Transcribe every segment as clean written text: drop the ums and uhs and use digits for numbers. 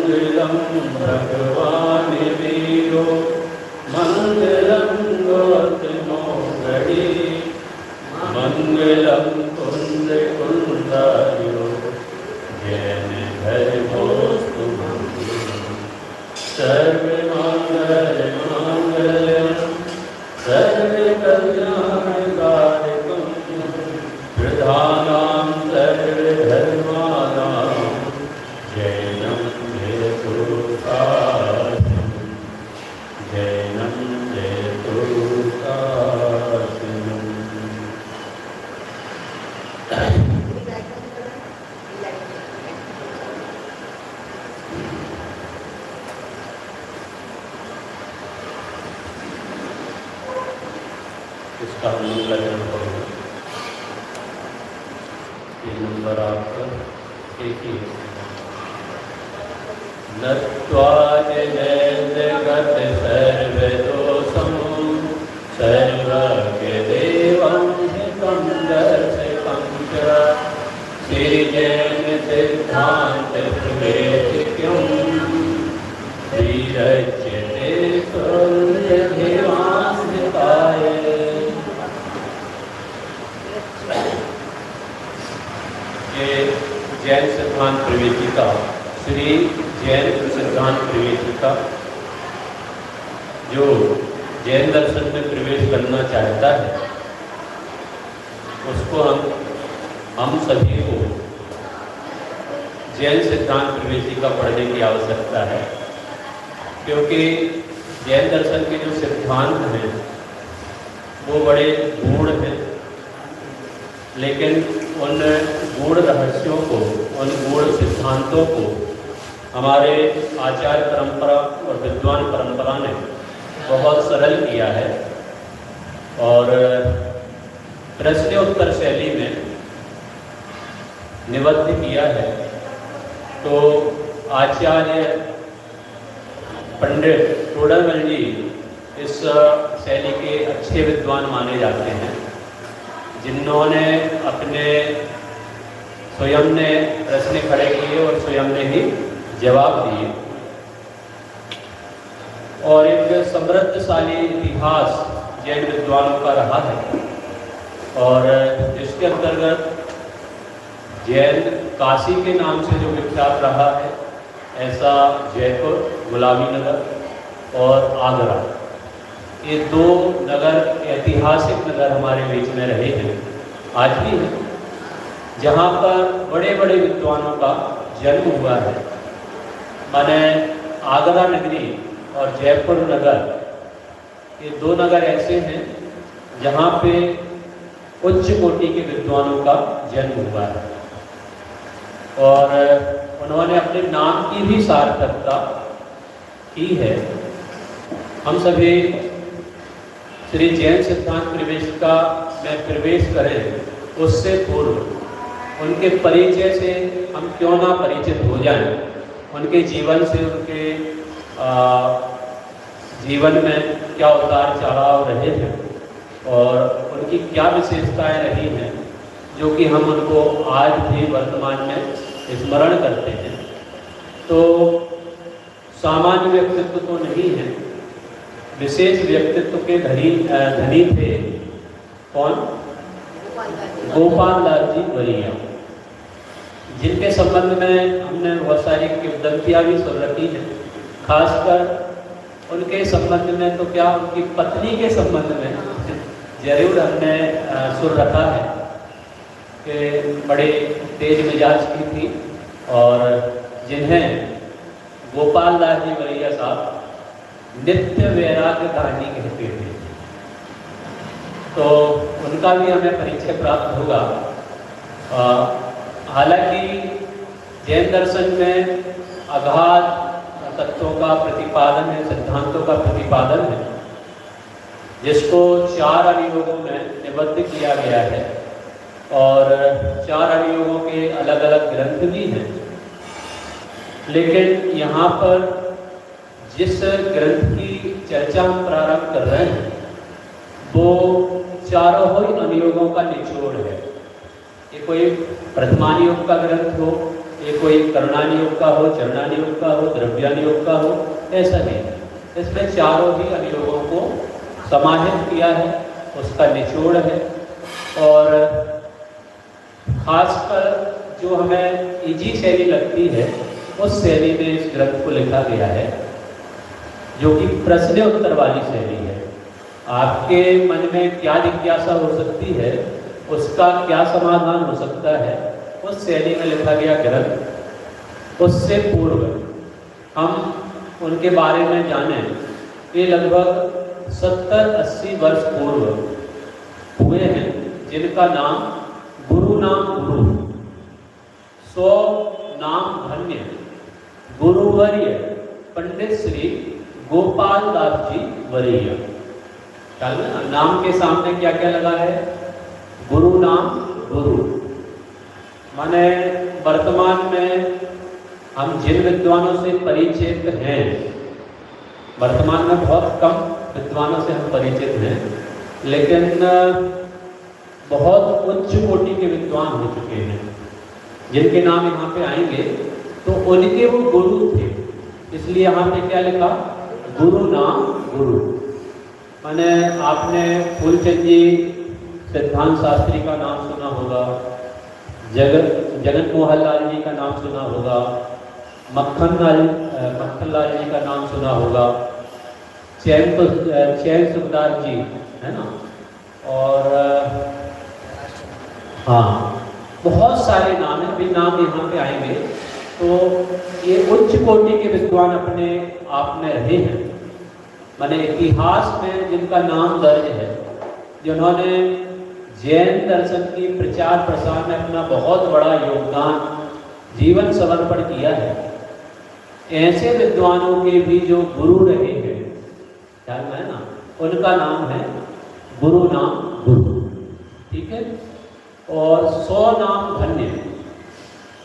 मंगलम भगवान वीरो मंगलम गौतमो गणी मंगलम कुंद कुंदायो जैन धर्मोस्तु सर्व मंगल मांगल्यम सर्व कल्याणकारिकम प्रधानां सर्व धर्माणां जैनं जयतु काशिं जैनं जयतु काशिं। इसका मूल्यांकन करो। ये नंबर आपका एक ही है। नत्वा जगत सर्वदोषं सर्वज्ञदेवं हितं दर्शकं च श्रीजैन सिद्धान्त प्रवेशिक्यं श्रीरच्यते सूर्यदेवास्मिताय। ये जैन सिद्धांत प्रवेशिका श्री जैन सिद्धांत प्रवेशिका जो जैन दर्शन में प्रवेश करना चाहता है उसको हम सभी को जैन सिद्धांत प्रवेशिका पढ़ने की आवश्यकता है, क्योंकि जैन दर्शन के जो सिद्धांत हैं वो बड़े गूढ़ हैं, लेकिन उन गूढ़ रहस्यों को, उन गूढ़ सिद्धांतों को हमारे आचार्य परंपरा और विद्वान परंपरा ने बहुत सरल किया है और प्रश्न उत्तर शैली में निबद्ध किया है। तो आचार्य पंडित टोडरमल जी इस शैली के अच्छे विद्वान माने जाते हैं, जिन्होंने अपने स्वयं ने प्रश्न खड़े किए और स्वयं ने ही जवाब दिए और एक समृद्धशाली इतिहास जैन विद्वानों का रहा है और इसके अंतर्गत जैन काशी के नाम से जो विख्यात रहा है, ऐसा जयपुर, गुलाबी नगर और आगरा, ये दो नगर ऐतिहासिक नगर हमारे बीच में रहे हैं, आज भी हैं, जहाँ पर बड़े बड़े विद्वानों का जन्म हुआ है। माने आगरा नगरी और जयपुर नगर, ये दो नगर ऐसे हैं जहाँ पे उच्च कोटि के विद्वानों का जन्म हुआ है और उन्होंने अपने नाम की भी सार्थकता की है। हम सभी श्री जैन सिद्धांत प्रवेशिका में प्रवेश करें उससे पूर्व उनके परिचय से हम क्यों ना परिचित हो जाएं, उनके जीवन से, उनके जीवन में क्या उतार चढ़ाव रहे हैं और उनकी क्या विशेषताएं रही हैं, जो कि हम उनको आज भी वर्तमान में स्मरण करते हैं। तो सामान्य व्यक्तित्व तो नहीं है, विशेष व्यक्तित्व के धनी थे। कौन? गोपाल दास जी वरिया, जिनके संबंध में हमने बहुत सारी किंवदंतियाँ भी सुन रखी हैं। खासकर उनके संबंध में तो क्या, उनकी पत्नी के संबंध में जरूर हमने सुन रखा है कि बड़े तेज मिजाज की थी और जिन्हें गोपाल दास जी वरिया साहब नित्य वैराग्य दानी कहते थे। तो उनका भी हमें परिचय प्राप्त होगा। हालांकि जैन दर्शन में अगाध तत्वों का प्रतिपादन है, सिद्धांतों का प्रतिपादन है, जिसको 4 अनुयोगों में निबद्ध किया गया है और 4 अनुयोगों के अलग अलग ग्रंथ भी हैं। लेकिन यहाँ पर जिस ग्रंथ की चर्चा हम प्रारंभ कर रहे हैं वो चारों ही अनुयोगों का निचोड़ है। ये कोई प्रथमानुयोग का ग्रंथ हो ये कोई करणानि योग का हो, चरणानि योग का हो, द्रव्यानि योग का हो, ऐसा नहीं है। इसमें चारों ही अनुयोगों को समाहित किया है, उसका निचोड़ है। और खासकर जो हमें इजी शैली लगती है उस शैली में इस ग्रंथ को लिखा गया है, जो कि प्रश्न उत्तर वाली शैली है। आपके मन में क्या जिज्ञासा हो सकती है, उसका क्या समाधान हो सकता है, उस शैली में लिखा गया ग्रंथ। उससे पूर्व हम उनके बारे में जाने, ये लगभग 70-80 वर्ष पूर्व हुए हैं, जिनका नाम गुरु नाम गुरु, 100 नाम धन्य गुरुवर्य पंडित श्री गोपाल दास जी वरीय। नाम के सामने क्या क्या लगा है? गुरु नाम गुरु। माने वर्तमान में हम जिन विद्वानों से परिचित हैं, वर्तमान में बहुत कम विद्वानों से हम परिचित हैं, लेकिन बहुत उच्च कोटि के विद्वान हो चुके हैं, जिनके नाम यहाँ पे आएंगे तो उनके वो गुरु थे। इसलिए यहाँ पे क्या लिखा? गुरु नाम गुरु। माने आपने फूलचंद जी सिद्धांत शास्त्री का नाम सुना होगा, जगत मोहन लाल जी का नाम सुना होगा, मक्खन लाल जी का नाम सुना होगा, चैन सुखदास जी, है ना, और हाँ बहुत सारे नाम हैं। अभी नाम यहाँ पे आएंगे तो ये उच्च कोटि के विद्वान अपने आप में रहे हैं। माने इतिहास में जिनका नाम दर्ज है, जिन्होंने जैन दर्शन की प्रचार प्रसार में अपना बहुत बड़ा योगदान, जीवन समर्पण किया है, ऐसे विद्वानों के भी जो गुरु रहे हैं, ध्यान में है ना, उनका नाम है गुरु नाम गुरु। ठीक है। और 100 नाम धन्य,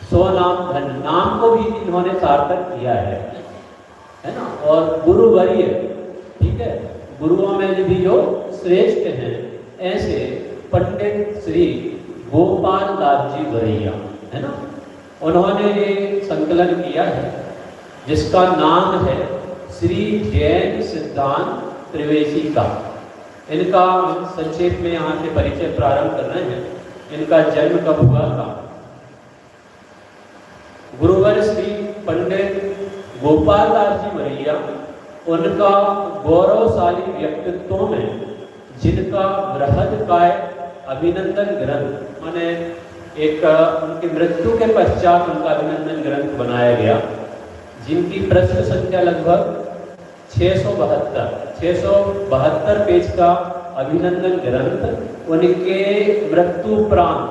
100 नाम धन्य, नाम को भी इन्होंने सार्थक किया है ना। और गुरुवर्य, ठीक है, गुरुओं में भी जो श्रेष्ठ हैं, ऐसे पंडित श्री गोपाल दास जी वरैया, है ना, उन्होंने ये संकलन किया है जिसका नाम है श्री जैन सिद्धांत त्रिवेशी का। इनका संक्षेप में यहाँ से परिचय प्रारंभ कर रहे हैं। इनका जन्म कब हुआ था? गुरुवर श्री पंडित गोपाल दास जी वरैया, उनका गौरवशाली व्यक्तित्व में जिनका बृहदकाय अभिनंदन ग्रंथ, माने एक उनकी मृत्यु के पश्चात उनका अभिनंदन ग्रंथ बनाया गया, जिनकी पृष्ठ संख्या लगभग 672 पेज का अभिनंदन ग्रंथ उनके मृत्युपरांत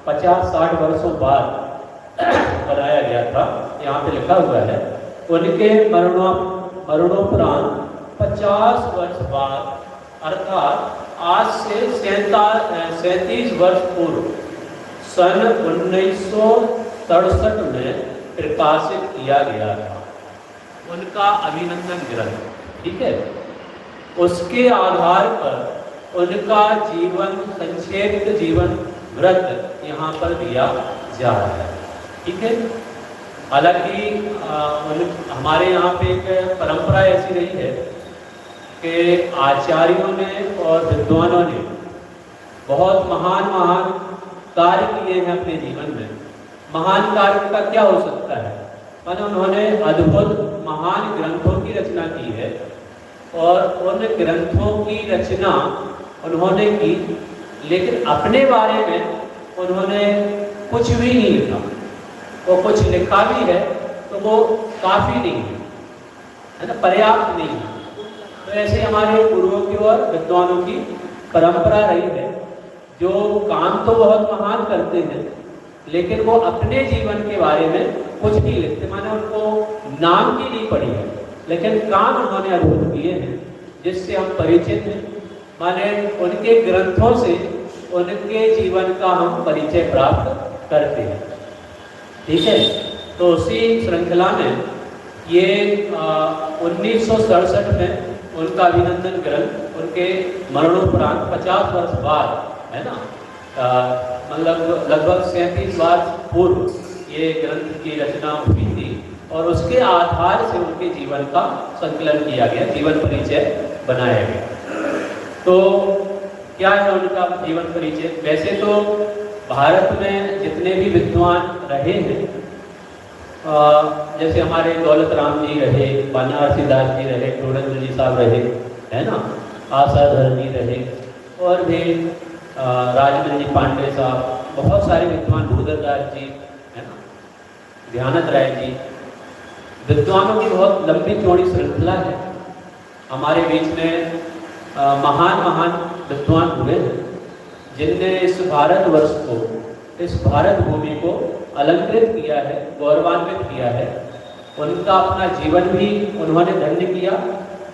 50-60 वर्षों बाद बनाया गया था। यहाँ पे लिखा हुआ है उनके मरणोपरांत 50 वर्ष बाद, अर्थात आज से 37 वर्ष पूर्व सन 1967 में प्रकाशित किया गया था उनका अभिनंदन ग्रंथ। ठीक है। उसके आधार पर उनका जीवन, संक्षिप्त जीवन वृत्त यहाँ पर दिया जा रहा है। ठीक है। हालांकि हमारे यहाँ पे एक परंपरा ऐसी रही है कि आचार्यों ने और विद्वानों ने बहुत महान महान कार्य किए हैं अपने जीवन में। महान कार्य का क्या हो सकता है? माने उन्होंने अद्भुत महान ग्रंथों की रचना की है, और उन ग्रंथों की रचना उन्होंने की, लेकिन अपने बारे में उन्होंने कुछ भी नहीं लिखा। वो कुछ लिखा भी है तो वो काफ़ी नहीं है ना, पर्याप्त नहीं है। तो ऐसे हमारे गुरुओं की और विद्वानों की परंपरा रही है, जो काम तो बहुत महान करते हैं लेकिन वो अपने जीवन के बारे में कुछ नहीं लिखते। माने उनको नाम की नहीं पड़ी है, लेकिन काम उन्होंने अद्भुत किए हैं जिससे हम परिचित हैं। माने उनके ग्रंथों से उनके जीवन का हम परिचय प्राप्त करते हैं। ठीक है। तो उसी श्रृंखला में ये 1967 में उनका अभिनंदन ग्रंथ उनके मरणोपरांत 50 वर्ष बाद, है ना, मतलब लगभग 37 वर्ष पूर्व ये ग्रंथ की रचना हुई थी और उसके आधार से उनके जीवन का संकलन किया गया, जीवन परिचय बनाया गया। तो क्या है उनका जीवन परिचय? वैसे तो भारत में जितने भी विद्वान रहे हैं, जैसे हमारे दौलत राम जी रहे, बनारसी दास जी रहे, टोडर जी साहब रहे, है ना, आशाधर जी रहे, और भी राजमल जी पांडे साहब, बहुत सारे विद्वान, भूधरदास जी, है ना, ध्यानत राय जी, विद्वानों की बहुत लंबी चौड़ी श्रृंखला है। हमारे बीच में महान महान विद्वान हुए हैं जिनने इस भारतवर्ष को, इस भारत भूमि को अलंकृत किया है, गौरवान्वित किया है। उनका अपना जीवन भी उन्होंने धन्य किया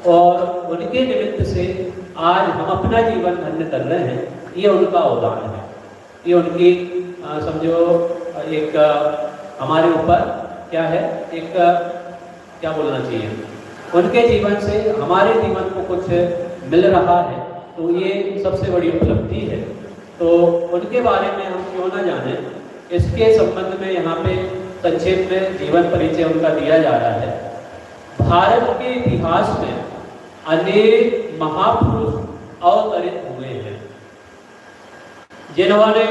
और उनके निमित्त से आज हम अपना जीवन धन्य कर रहे हैं। ये उनका अवदान है, ये उनकी समझो एक हमारे ऊपर क्या है, एक क्या बोलना चाहिए, उनके जीवन से हमारे जीवन को कुछ मिल रहा है, तो ये सबसे बड़ी उपलब्धि है। तो उनके बारे में हम क्यों ना जाने, इसके संबंध में यहाँ पे संक्षेप में जीवन परिचय उनका दिया जा रहा है। भारत के इतिहास में अनेक महापुरुष अवतरित हुए हैं जिन्होंने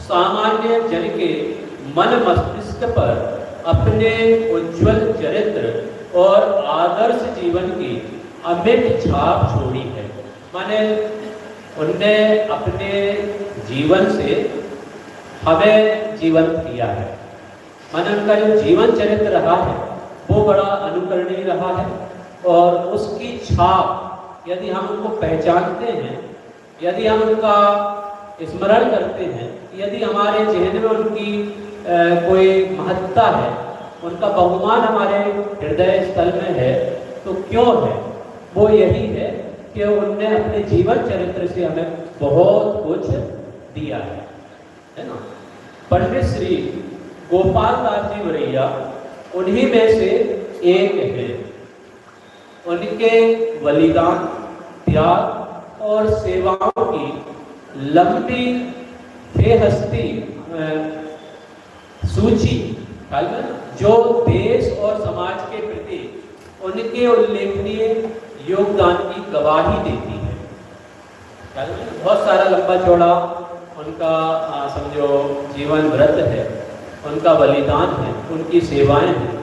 सामान्य जन के मन मस्तिष्क पर अपने उज्जवल चरित्र और आदर्श जीवन की अमिट छाप छोड़ी है। माने उनने अपने जीवन से हमें जीवंत किया है। माने उनका जो जीवन चरित्र रहा है वो बड़ा अनुकरणीय रहा है और उसकी छाप यदि हम उनको पहचानते हैं, यदि हम उनका स्मरण करते हैं, यदि हमारे जहन में उनकी कोई महत्ता है, उनका बहुमान हमारे हृदय स्थल में है, तो क्यों है? वो यही है कि उनने अपने जीवन चरित्र से हमें बहुत कुछ दिया है ना। पंडित श्री गोपाल दास जी वरैया उन्हीं में से एक है। उनके बलिदान, त्याग और सेवाओं की लंबी बेहस्ती सूची जो देश और समाज के प्रति उनके उल्लेखनीय योगदान की गवाही देती है। बहुत सारा लंबा चौड़ा उनका समझो जीवन व्रत है, उनका बलिदान है, उनकी सेवाएं हैं।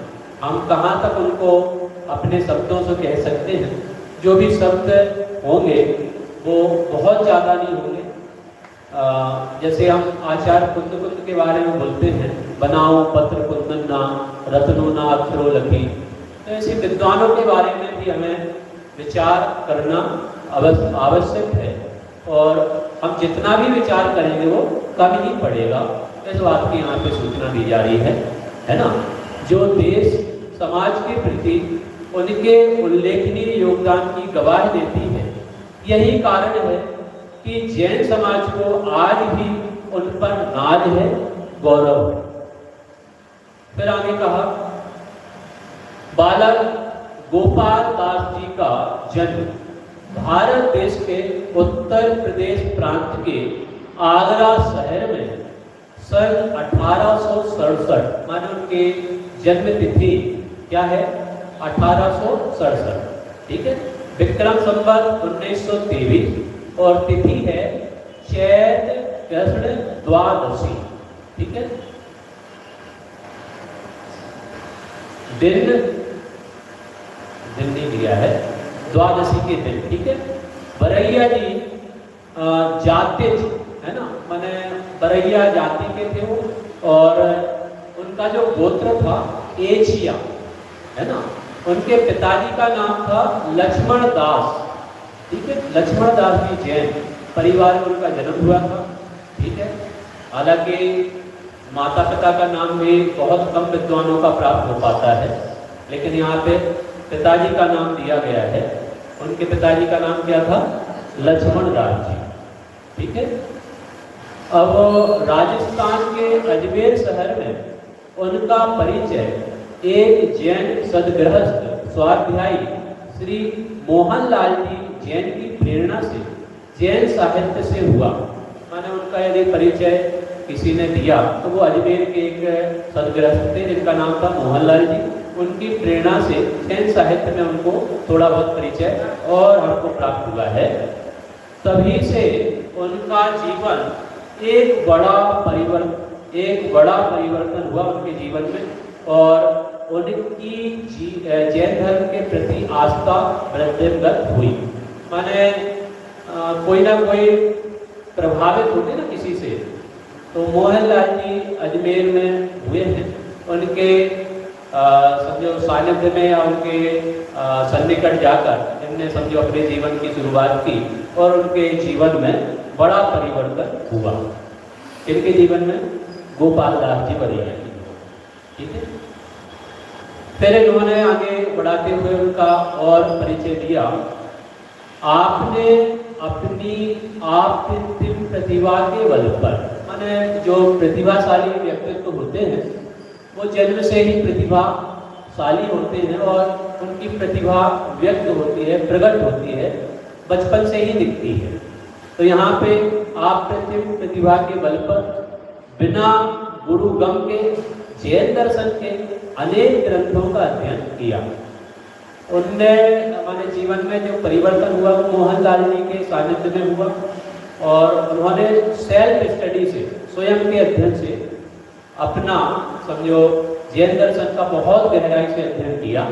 हम कहाँ तक उनको अपने शब्दों से कह सकते हैं? जो भी शब्द होंगे वो बहुत ज़्यादा नहीं होंगे। जैसे हम आचार्य कुंद कुंद के बारे में बोलते हैं, बनाओ पत्र कुंदन ना रत्नो ना अक्षरो लखी, तो ऐसे विद्वानों के बारे में भी हमें विचार करना आवश्यक है और हम जितना भी विचार करेंगे वो कम ही पड़ेगा। इस बात की यहाँ पे सूचना दी जा रही है ना। जो देश समाज के प्रति उनके उल्लेखनीय योगदान की गवाही देती है, यही कारण है कि जैन समाज को आज भी उन पर नाज है, गौरव है। फिर आगे कहा, बालक गोपाल दास जी का जन्म भारत देश के उत्तर प्रदेश प्रांत के आगरा शहर में सन 1867, माने उनके जन्म तिथि क्या है? 1867, ठीक है। विक्रम संवत 1923 और तिथि है चैत्र कृष्ण द्वादशी, ठीक है। दिन नहीं दिया है, द्वादशी के दिन, ठीक है। बरैया जी जाते है ना, माने बरैया जाति के थे वो, और उनका जो गोत्र था एशिया, है ना। उनके पिताजी का नाम था लक्ष्मण दास, ठीक है। लक्ष्मण दास जी जैन परिवार में उनका जन्म हुआ था, ठीक है। हालांकि माता पिता का नाम भी बहुत कम विद्वानों का प्राप्त हो पाता है, लेकिन यहाँ पे पिताजी का नाम दिया गया है। उनके पिताजी का नाम क्या था? लक्ष्मण दास जी, ठीक है। अब राजस्थान के अजमेर शहर में उनका परिचय एक जैन सदगृहस्थ स्वाध्यायी श्री मोहनलाल जी जैन की प्रेरणा से जैन साहित्य से हुआ। माने उनका यदि परिचय किसी ने दिया, तो वो अजमेर के एक सदगृहस्थ थे जिनका नाम था मोहनलाल जी। उनकी प्रेरणा से जैन साहित्य में उनको थोड़ा बहुत परिचय और हमको प्राप्त हुआ है। तभी से उनका जीवन एक बड़ा परिवर्तन हुआ उनके जीवन में, और उनकी जैन धर्म के प्रति आस्था वृद्धिगत हुई। माने कोई ना कोई प्रभावित होते ना किसी से, तो मोहनलाल जी अजमेर में हुए हैं। उनके समझो सानिध्य में या उनके सन्निकट जाकर इनने समझो अपने जीवन की शुरुआत की, और उनके जीवन में बड़ा परिवर्तन हुआ। इनके जीवन में गोपाल दास जी बरिया जी, ठीक है। फिर इन्होंने आगे बढ़ाते हुए उनका और परिचय दिया। आपने अपनी आपकृत्रिम प्रतिभा के बल पर, माने जो प्रतिभाशाली व्यक्तित्व होते हैं वो जन्म से ही प्रतिभाशाली होते हैं, और उनकी प्रतिभा व्यक्त होती है, प्रकट होती है, बचपन से ही दिखती है। तो यहाँ पे आपकृत्रिम प्रतिभा के बल पर बिना गुरुगम के जैन दर्शन के अनेक ग्रंथों का अध्ययन किया। उनने हमारे जीवन में जो परिवर्तन हुआ वो मोहनलाल जी के सानिध्य में हुआ, और उन्होंने सेल्फ स्टडी से, स्वयं के अध्ययन से अपना समझो जैन दर्शन का बहुत गहराई से अध्ययन किया,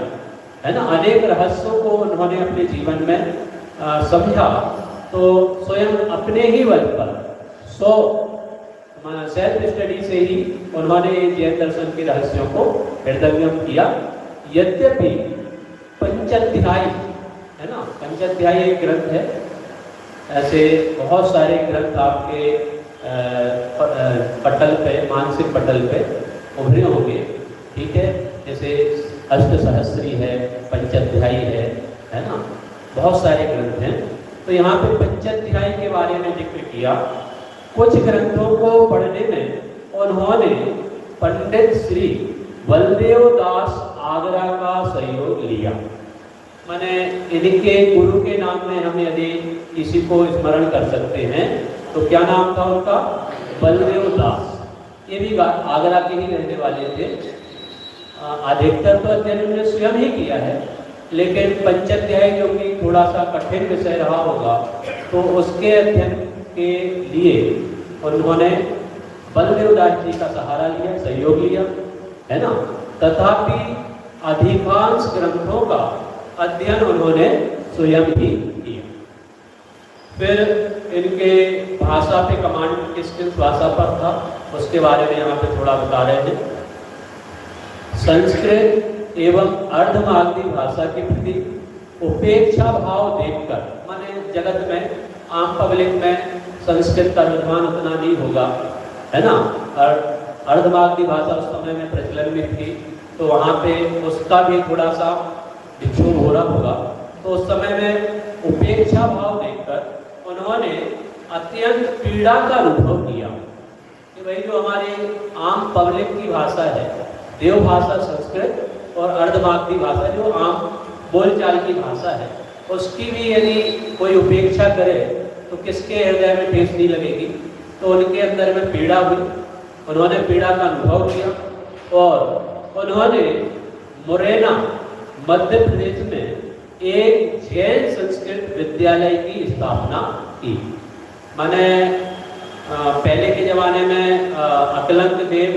है ना। अनेक रहस्यों को उन्होंने अपने जीवन में समझा। तो स्वयं अपने ही बल पर सेल्फ स्टडी से ही उन्होंने जैन दर्शन के रहस्यों को हृदयंगम किया। यद्यपि पंचाध्यायी, है ना, पंचाध्यायी एक ग्रंथ है। ऐसे बहुत सारे ग्रंथ आपके पटल पे, मानसिक पटल पे उभरे होंगे, ठीक है। जैसे अष्टसहस्री है, पंचाध्यायी है ना, बहुत सारे ग्रंथ हैं। तो यहाँ पे पंचाध्यायी के बारे में जिक्र किया। कुछ ग्रंथों को पढ़ने में उन्होंने पंडित श्री बलदेव दास आगरा का सहयोग लिया। माने इनके गुरु के नाम में हम यदि किसी को स्मरण कर सकते हैं तो क्या नाम था उनका? बलदेव दास। ये भी आगरा के ही रहने वाले थे। अधिकतर तो अध्ययन उन्होंने स्वयं ही किया है, लेकिन पंचाध्यायी जो कि थोड़ा सा कठिन विषय रहा होगा, तो उसके अध्ययन के लिए उन्होंने बलदेव दास जी का सहारा लिया, सहयोग लिया, है ना। तथापि अधिकांश ग्रंथों का अध्ययन उन्होंने स्वयं ही किया। फिर इनके भाषा पे कमांड किस भाषा पर था उसके बारे में यहाँ पे थोड़ा बता रहे हैं। संस्कृत एवं अर्धमागधी भाषा के प्रति उपेक्षा भाव देखकर, माने जगत में आम पब्लिक में संस्कृत का रुझान उतना नहीं होगा, है ना। और अर्धमागधी भाषा उस समय में प्रचलन में थी, तो वहाँ पे उसका भी थोड़ा सा विक्षोभ हो रहा होगा। तो उस समय में उपेक्षा भाव देखकर उन्होंने अत्यंत पीड़ा का अनुभव किया कि भाई जो हमारी आम पब्लिक की भाषा है, देव भाषा संस्कृत और अर्धमागधी भाषा जो आम बोलचाल की भाषा है, उसकी भी यदि कोई उपेक्षा करे तो किसके हृदय में ठेस नहीं लगेगी। तो उनके अंदर में पीड़ा हुई, उन्होंने पीड़ा का अनुभव किया और उन्होंने मुरैना मध्य प्रदेश में एक जैन संस्कृत विद्यालय की स्थापना की। माने पहले के ज़माने में अकलंक देव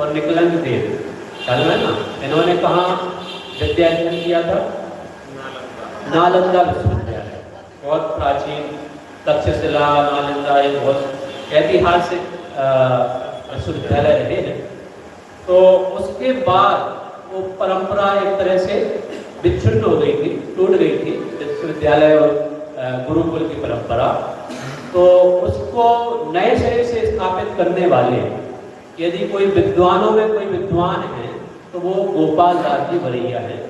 और निकलंक देव, ख्याल है ना, इन्होंने कहाँ विद्याध्ययन किया था? नालंदा विश्वविद्यालय, बहुत प्राचीन तक्षशिला, नालंदा, ये बहुत ऐतिहासिक विश्वविद्यालय रहे हैं। तो उसके बाद वो परंपरा एक तरह से विच्छिन्न हो गई थी, टूट गई थी, विश्वविद्यालय और गुरुकुल की परंपरा। तो उसको नए सिरे से स्थापित करने वाले यदि कोई विद्वानों में कोई विद्वान है तो वो गोपाल दास जी बरिया हैं,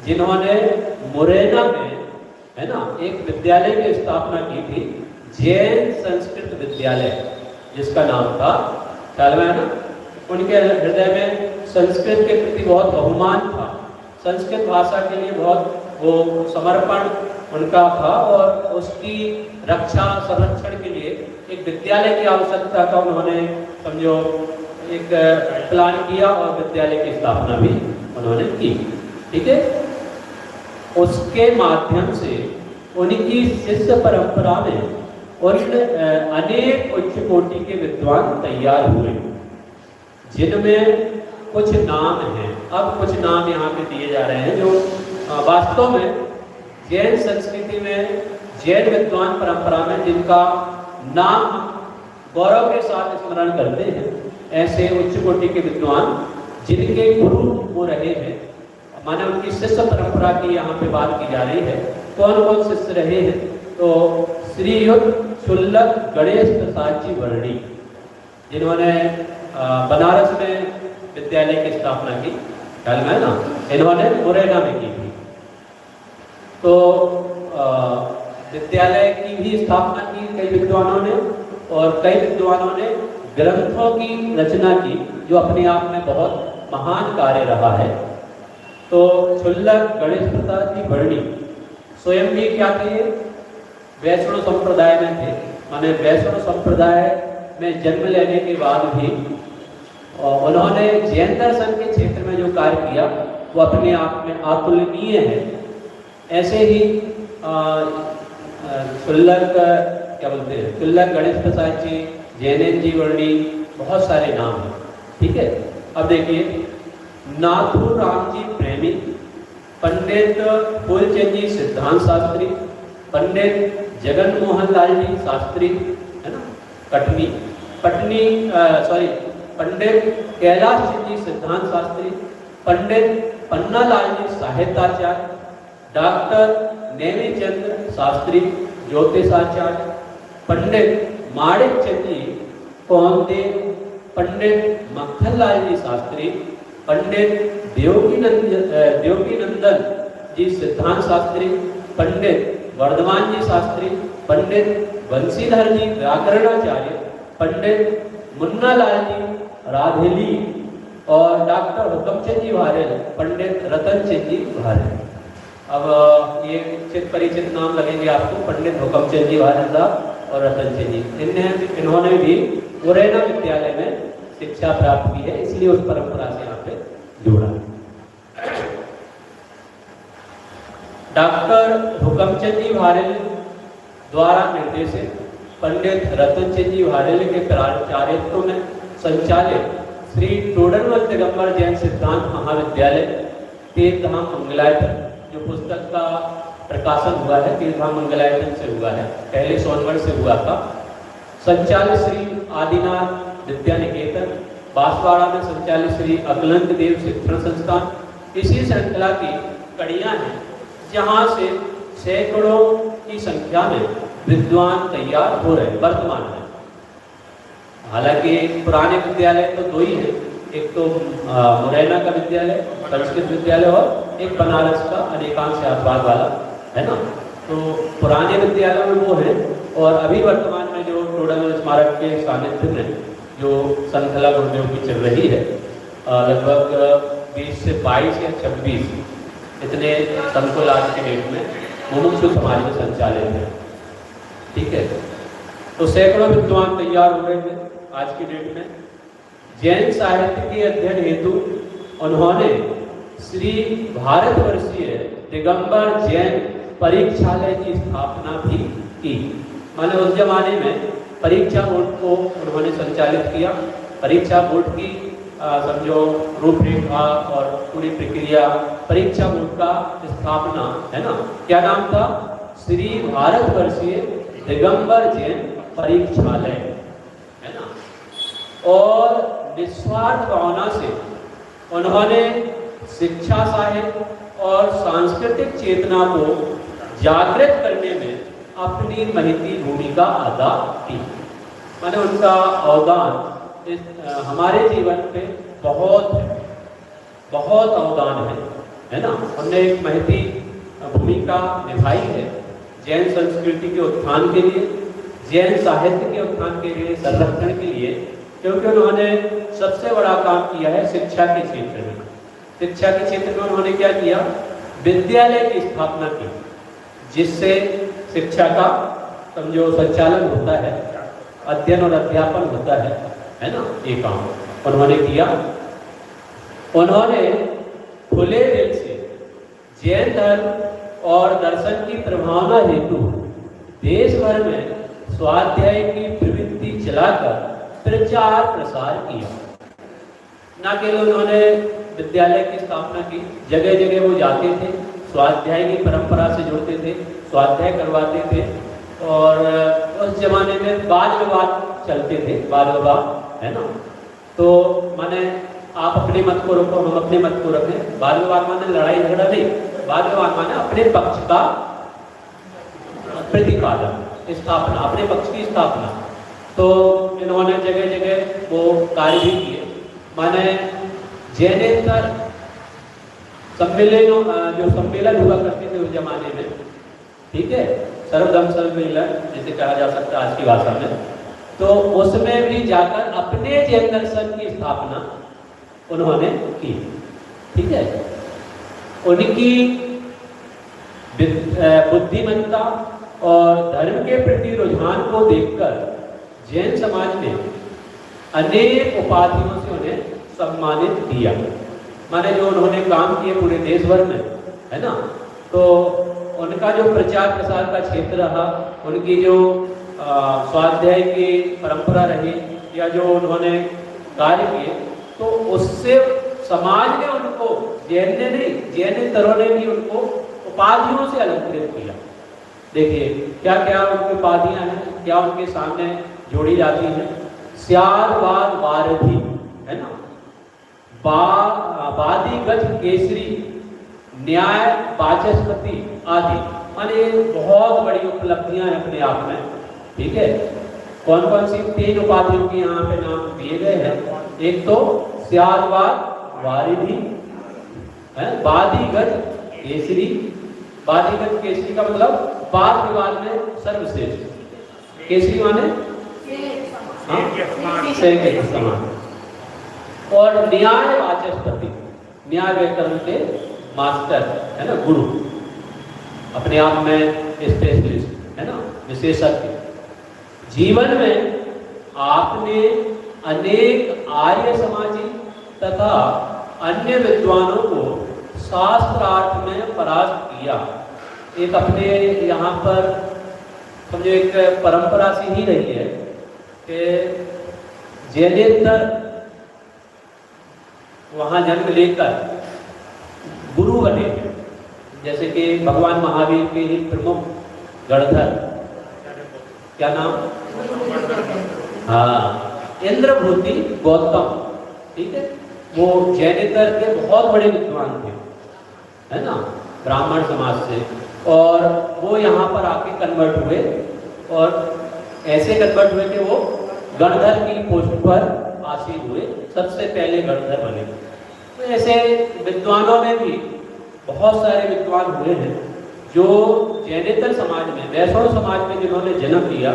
जिन्होंने मुरैना में, है ना, एक विद्यालय की स्थापना की थी, जैन संस्कृत विद्यालय, जिसका नाम था, ख्याल में है ना। उनके हृदय में संस्कृत के प्रति बहुत बहुमान था, संस्कृत भाषा के लिए बहुत वो समर्पण उनका था और उसकी रक्षा संरक्षण के लिए एक विद्यालय की आवश्यकता का उन्होंने समझो एक प्लान किया और विद्यालय की स्थापना भी उन्होंने की। ठीक है, उसके माध्यम से उनकी शिष्य परंपरा में उन अनेक उच्च कोटि के विद्वान तैयार हुए, जिनमें कुछ नाम हैं। अब कुछ नाम यहाँ पे दिए जा रहे हैं जो वास्तव में जैन संस्कृति में, जैन विद्वान परंपरा में जिनका नाम गौरव के साथ स्मरण करते हैं, ऐसे उच्च कोटि के विद्वान जिनके गुरु वो रहे हैं, माने उनकी शिष्य परंपरा की यहाँ पे बात की जा रही है। कौन कौन शिष्य रहे हैं? तो श्रीयुत शुल्लक गणेश प्रसाद जी वर्णी, जिन्होंने बनारस में विद्यालय की स्थापना की, ख्याल में है ना, इन्होंने मुरैना में की थी। तो विद्यालय की भी स्थापना की कई विद्वानों ने, और कई विद्वानों ने ग्रंथों की रचना की, जो अपने आप में बहुत महान कार्य रहा है। तो शुल्लक गणेश प्रसाद जी वर्णी स्वयं भी क्या थे? वैष्णव संप्रदाय में थे, माने वैष्णव संप्रदाय में जन्म लेने के बाद भी उन्होंने जैन दर्शन के क्षेत्र में जो कार्य किया वो अपने आप में अतुलनीय है। ऐसे ही शुल्लक क्या बोलते हैं, शुल्लक गणेश प्रसाद जी, जैनेन्द्र जी वर्णी, बहुत सारे नाम हैं। ठीक है, अब देखिए नाथुर राम जी प्रेमी, पंडित फूलचंद जी सिद्धांत शास्त्री, पंडित जगन मोहन लाल जी शास्त्री, है ना, कटनी पंडित कैलाश जी सिद्धांत शास्त्री, पंडित पन्नालाल जी साहित्याचार्य, डॉक्टर नेमिचंद्र शास्त्री ज्योतिषाचार्य, पंडित माणिक चंद जी कौंदेव, पंडित मक्खनलाल जी शास्त्री, पंडित देवकीनंदन जी सिद्धांत शास्त्री, पंडित वर्धमान जी शास्त्री, पंडित बंशीधर जी व्याकरणाचार्य, पंडित मुन्नालाल जी राधेली, और डॉक्टर हुकमचंद जी भारल, पंडित रतनचंद जी भारल। अब ये चित परिचित नाम लगेंगे आपको, पंडित हुकमचंद जी भारल साहब और रतनचंद जी। इन्होंने भी मुरैना विद्यालय में शिक्षा प्राप्त की है, इसलिए उस परंपरा से यहाँ पे जुड़ा। डॉक्टर हुकमचंद जी भारल द्वारा निर्देशित पंडित रतनचंद जी भारल के प्राचार्यत्व में संचालित श्री टोडरमल दिगंबर जैन सिद्धांत महाविद्यालय तीर्थधाम मंगलायतन, जो पुस्तक का प्रकाशन हुआ है तीर्थधाम मंगलायतन से हुआ है, पहले सोनगढ़ से हुआ था। संचालित श्री आदिनाथ विद्या निकेतन, बांसवाड़ा में संचालित श्री अकलंद देव शिक्षण संस्थान, इसी श्रृंखला की कड़ियां हैं, जहां से सैकड़ों की संख्या में विद्वान तैयार हो रहे वर्तमान में। हालांकि पुराने विद्यालय तो दो ही हैं, एक तो मुरैना का विद्यालय संस्कृत विद्यालय और एक बनारस का अनेकांश आत्वाद वाला, है ना। तो पुराने विद्यालय में वो है, और अभी वर्तमान में जो टोडरमल स्मारक के सानिध्य में जो श्रृंखला गुरुदेव की चल रही है, लगभग 20 से 22 या 26 इतने संकुल आज के डेट में मुमुक्षु समाज में संचालित है। ठीक है, तो सैकड़ों विद्वान तैयार हो रहे थे आज की डेट में। जैन साहित्य के अध्ययन हेतु उन्होंने श्री भारतवर्षीय दिगंबर जैन परीक्षालय की स्थापना भी की। माने उस जमाने में परीक्षा बोर्ड को उन्होंने संचालित किया। परीक्षा बोर्ड की समझो रूपरेखा और पूरी प्रक्रिया, परीक्षा बोर्ड का स्थापना, है ना, क्या नाम था? श्री भारतवर्षीय दिगंबर जैन परीक्षालय, है ना। और निस्वार्थ भावना से उन्होंने शिक्षा, साहित्य और सांस्कृतिक चेतना को जागृत करने में अपनी महती भूमिका अदा की। माने उनका अवदान इस हमारे जीवन पे बहुत अवदान है ना। उन्होंने एक महती भूमिका निभाई है जैन संस्कृति के उत्थान के लिए, जैन साहित्य के उत्थान के लिए, संरक्षण के लिए, क्योंकि उन्होंने सबसे बड़ा काम किया है शिक्षा के क्षेत्र में। शिक्षा के क्षेत्र में उन्होंने क्या किया? विद्यालय की स्थापना की, जिससे शिक्षा का समझो संचालन होता है। अध्ययन और अध्यापन होता है ना, ये काम उन्होंने किया। उन्होंने खुले दिल से जैन धर्म और दर्शन की प्रभावना हेतु देश भर में स्वाध्याय की प्रवृत्ति चलाकर प्रचार प्रसार किया। न केवल उन्होंने विद्यालय की स्थापना की, जगह जगह वो जाते थे, स्वाध्याय की परंपरा से जुड़ते थे, स्वाध्याय करवाते थे। और उस जमाने में वाद विवाद चलते थे, वाद विवाद है ना, तो माने आप अपने मत को रखो, हम अपने मत को रखें। वाद विवाद माने लड़ाई झगड़ा नहीं, वाद विवाद माने अपने पक्ष का प्रतिपादन, स्थापना, अपने पक्ष की स्थापना। तो इन्होंने जगह जगह वो कार्य भी किए। माने जैनेतर सम्मेलन, जो सम्मेलन हुआ करते थे उस जमाने में, ठीक है, सर्वधर्म सम्मेलन जैसे कहा जा सकता है आज की भाषा में, तो उसमें भी जाकर अपने जैन दर्शन की स्थापना उन्होंने की। ठीक है, उनकी बुद्धिमत्ता और धर्म के प्रति रुझान को देखकर जैन समाज ने अनेक उपाधियों से उन्हें सम्मानित किया। माने जो उन्होंने काम किए पूरे देश भर में, है ना, तो उनका जो प्रचार प्रसार का क्षेत्र रहा, उनकी जो स्वाध्याय की परंपरा रही, या जो उन्होंने कार्य किए, तो उससे समाज ने उनको, जैन ने नहीं, जैनेतरों ने भी उनको उपाधियों से अलंकृत किया। देखिए क्या क्या उनकी उपाधियां हैं, क्या उनके सामने जोड़ी जाती हैं। स्यादवाद वारधि, है ना, वादी गज केसरी, न्याय वाचस्पति आदि। माने बहुत बड़ी उपलब्धियां हैं अपने आप में। ठीक है, कौन कौन सी 3 उपाधियों की यहाँ पे नाम दिए गए हैं। एक तो स्यादवाद वारिधि, वादी गज केसरी। वादी गज केसरी का मतलब वाद विवाद में सर्वश्रेष्ठ, केसरी माने समान, और न्याय वाचस्पति, न्याय व्याकरण के मास्टर, है ना, गुरु, अपने आप में स्पेशलिस्ट, है ना, विशेषज्ञ। जीवन में आपने अनेक आर्य समाजी तथा अन्य विद्वानों को शास्त्रार्थ में परास्त किया। एक अपने यहाँ पर समझो एक परंपरा सी ही रही है कि जैनेतर वहाँ जन्म लेकर गुरु बने, जैसे कि भगवान महावीर के ही प्रमुख गणधर, क्या नाम, हाँ, इंद्रभूति गौतम। ठीक है, वो जैनेतर के बहुत बड़े विद्वान थे, है ना, ब्राह्मण समाज से, और वो यहाँ पर आके कन्वर्ट हुए, और ऐसे कन्वर्ट हुए कि वो गणधर की पोस्ट पर आसीन हुए, सबसे पहले गणधर बने। तो ऐसे विद्वानों में भी बहुत सारे विद्वान हुए हैं जो जैनेतर समाज में, वैष्णव समाज में जिन्होंने जन्म लिया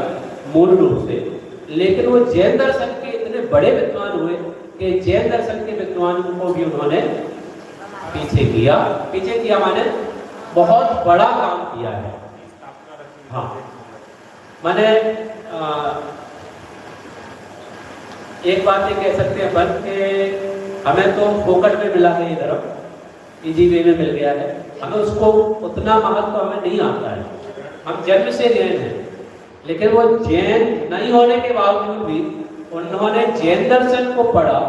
मूल रूप से, लेकिन वो जैन दर्शन के इतने बड़े विद्वान हुए कि जैन दर्शन के विद्वान को भी उन्होंने पीछे किया माने बहुत बड़ा काम किया है। हाँ, माने एक बात ये कह सकते हैं बन के हमें तो फोकट में मिला है, ये धर्म इजी वे में मिल गया है, हमें उसको उतना महत्व हमें नहीं आता है। हम जन्म से जैन हैं, लेकिन वो जैन नहीं होने के बावजूद भी उन्होंने जैन दर्शन को पढ़ा,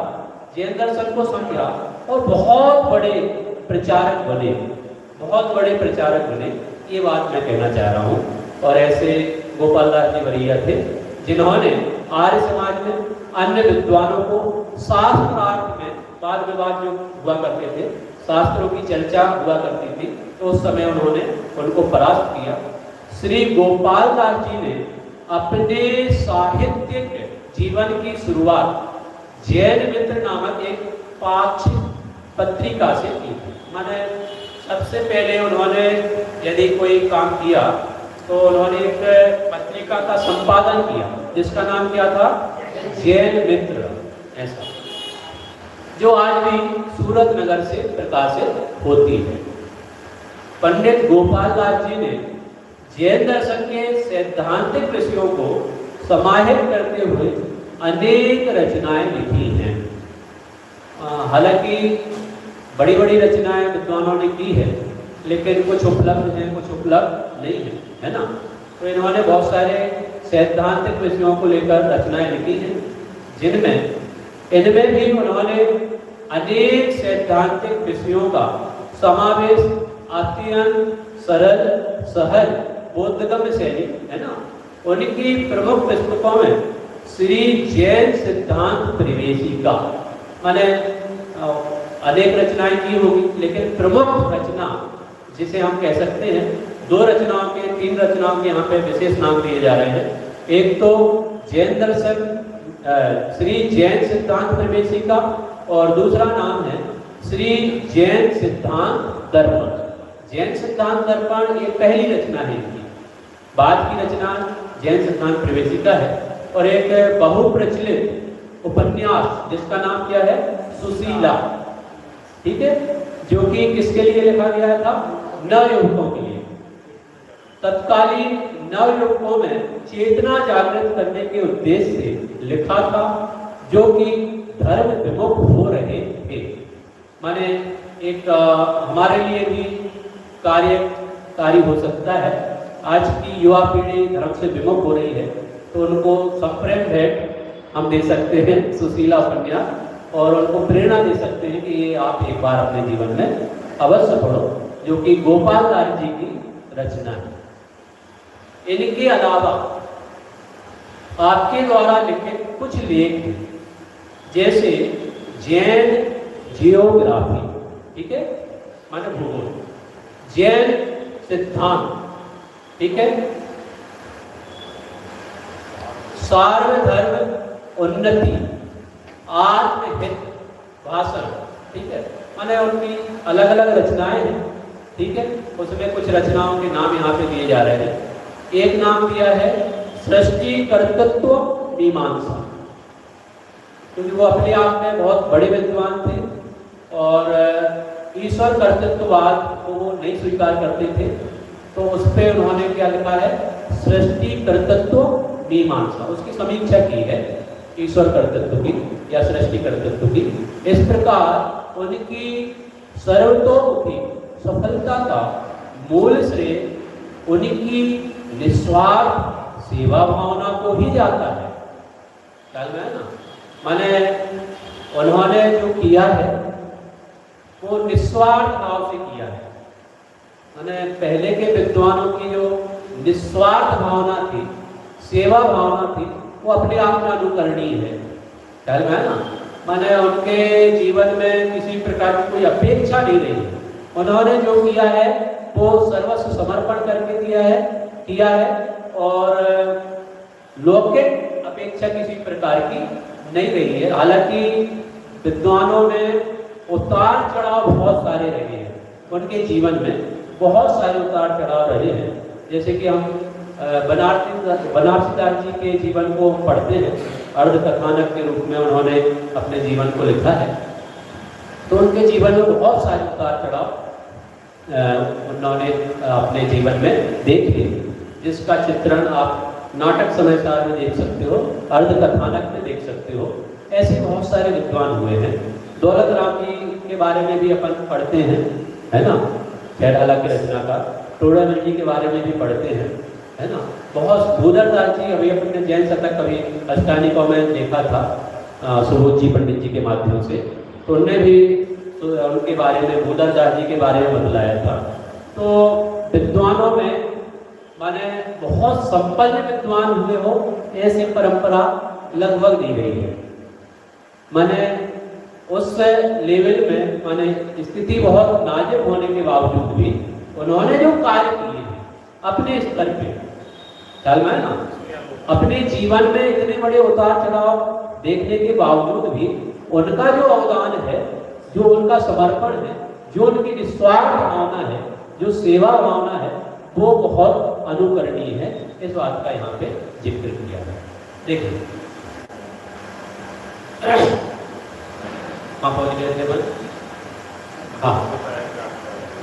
जैन दर्शन को समझा, और बहुत बड़े प्रचारक बने, बहुत बड़े प्रचारक बने। ये बात मैं कहना चाह रहा हूँ। और ऐसे गोपाल दास जी वरिया थे जिन्होंने आर्य समाज में अन्य विद्वानों को शास्त्रार्थ में, वाद विवाद जो हुआ करते थे, शास्त्रों की चर्चा हुआ करती थी, तो उस समय उन्होंने उनको परास्त किया। श्री गोपाल दास जी ने अपने साहित्यिक जीवन की शुरुआत जैन मित्र नामक एक पाक्षिक पत्रिका से की थी। माने सबसे पहले उन्होंने यदि कोई काम किया तो उन्होंने एक पत्रिका का संपादन किया जिसका नाम क्या था, जैन मित्र, ऐसा, जो आज भी सूरत नगर से प्रकाशित होती है। पंडित गोपाल दास जी ने जैन दर्शन के सैद्धांतिक विषयों को समाहित करते हुए अनेक रचनाएं लिखी हैं। हालांकि बड़ी बड़ी रचनाएं विद्वानों ने की है, लेकिन कुछ उपलब्ध हैं, कुछ उपलब्ध नहीं है, है ना। तो इन्होंने बहुत सारे सैद्धांतिक विषयों को लेकर रचनाएं लिखी हैं, इनमें भी उन्होंने अनेक सैद्धांतिक विषयों का समावेश अत्यंत सरल सहज बोधगम्य शैली, है ना। उनकी प्रमुख पुस्तकों में श्री जैन सिद्धांत प्रवेशिका, माने अनेक रचनाएं की होगी, लेकिन प्रमुख रचना जिसे हम कह सकते हैं, दो रचनाओं के, तीन रचनाओं के यहाँ पे विशेष नाम दिए जा रहे हैं। एक तो जैन दर्शन श्री जैन सिद्धांत प्रवेशिका और दूसरा नाम है श्री जैन सिद्धांत दर्पण। जैन सिद्धांत दर्पण ये पहली रचना है इनकी, बाद की रचना जैन सिद्धांत प्रवेशिका है। और एक बहुप्रचलित उपन्यास जिसका नाम क्या है, सुशीला, ठीक है, जो कि किसके लिए लिखा गया था, नवयुवकों के लिए। तत्कालीन नवयुवकों में चेतना जागृत करने के उद्देश्य से लिखा था, जो कि धर्म विमुख हो रहे थे। माने एक हमारे लिए भी कार्यकारी हो सकता है। आज की युवा पीढ़ी धर्म से विमुख हो रही है, तो उनको संप्रेम भेंट हम दे सकते हैं सुशीला उपन्यास, और उनको प्रेरणा दे सकते हैं कि ये आप एक बार अपने जीवन में अवश्य पढ़ो, जो कि गोपाल दास जी की रचना है। इनके अलावा आपके द्वारा लिखे कुछ लेख, जैसे जैन जियोग्राफी, ठीक है, माने भूगोल, जैन सिद्धांत, ठीक है, सार्वधर्म उन्नति, आत्महित भाषण, ठीक है, माने उनकी अलग अलग रचनाएं हैं, ठीक है। उसमें कुछ रचनाओं के नाम यहाँ पे दिए जा रहे हैं। एक नाम दिया है सृष्टि कर्तृत्व मीमांसा, क्योंकि वो अपने आप में बहुत बड़े विद्वान थे और ईश्वर कर्तृत्ववाद को वो नहीं स्वीकार करते थे, तो उस पर उन्होंने क्या लिखा है, सृष्टि कर्तृत्व मीमांसा, उसकी समीक्षा की है ईश्वर कर्तृत्व की या सृष्टि कर्तृत्व की। इस प्रकार उनकी सर्वतोमुखी सफलता का मूल श्रेय उनकी निस्वार्थ सेवा भावना को ही जाता है, ख्याल में है ना। माने उन्होंने जो किया है वो निस्वार्थ भाव से किया है। माने पहले के विद्वानों की जो निस्वार्थ भावना थी, सेवा भावना थी, वो अपने आप में अनुकरणीय है, ख्याल में है ना। माने उनके जीवन में किसी प्रकार की कोई अपेक्षा नहीं रही। उन्होंने जो किया है वो सर्वस्व समर्पण करके किया है और लौकिक अपेक्षा किसी प्रकार की नहीं रही है। हालांकि विद्वानों में उतार चढ़ाव बहुत सारे रहे हैं, उनके जीवन में बहुत सारे उतार चढ़ाव रहे हैं। जैसे कि हम बनारसी दास जी के जीवन को पढ़ते हैं, अर्ध कथानक के रूप में उन्होंने अपने जीवन को लिखा है, तो उनके जीवन में बहुत सारे उतार चढ़ाव उन्होंने अपने जीवन में देखे, जिसका चित्रण आप नाटक समाचार में देख सकते हो, अर्ध कथानक में देख सकते हो। ऐसे बहुत सारे विद्वान हुए हैं। दौलत राम जी के बारे में भी अपन पढ़ते हैं, है ना, खैराला की रचना का। टोडानंद जी के बारे में भी पढ़ते हैं, है ना। बहुत भूधरदास जी, अभी अपने जैन शतक कभी अष्टानिकों में देखा था सुबोध जी पंडित जी के माध्यम से, तो उनने भी उनके बारे में, भूधरदास जी के बारे में बतलाया था। तो विद्वानों में माने बहुत संपन्न विद्वान हुए हो, ऐसी परंपरा लगभग नहीं रही है। माने उस लेवल में माने स्थिति बहुत नाजुक होने के बावजूद भी उन्होंने जो कार्य किए हैं अपने स्तर पे, ख्याल में है ना, अपने जीवन में इतने बड़े उतार चढ़ाव देखने के बावजूद भी उनका जो अवदान है, जो उनका समर्पण है, जो उनकी निस्वार्थ भावना है, जो सेवा भावना है, वो बहुत अनुकरणीय है। इस बात का यहाँ पे जिक्र किया है। देखिए हाँ,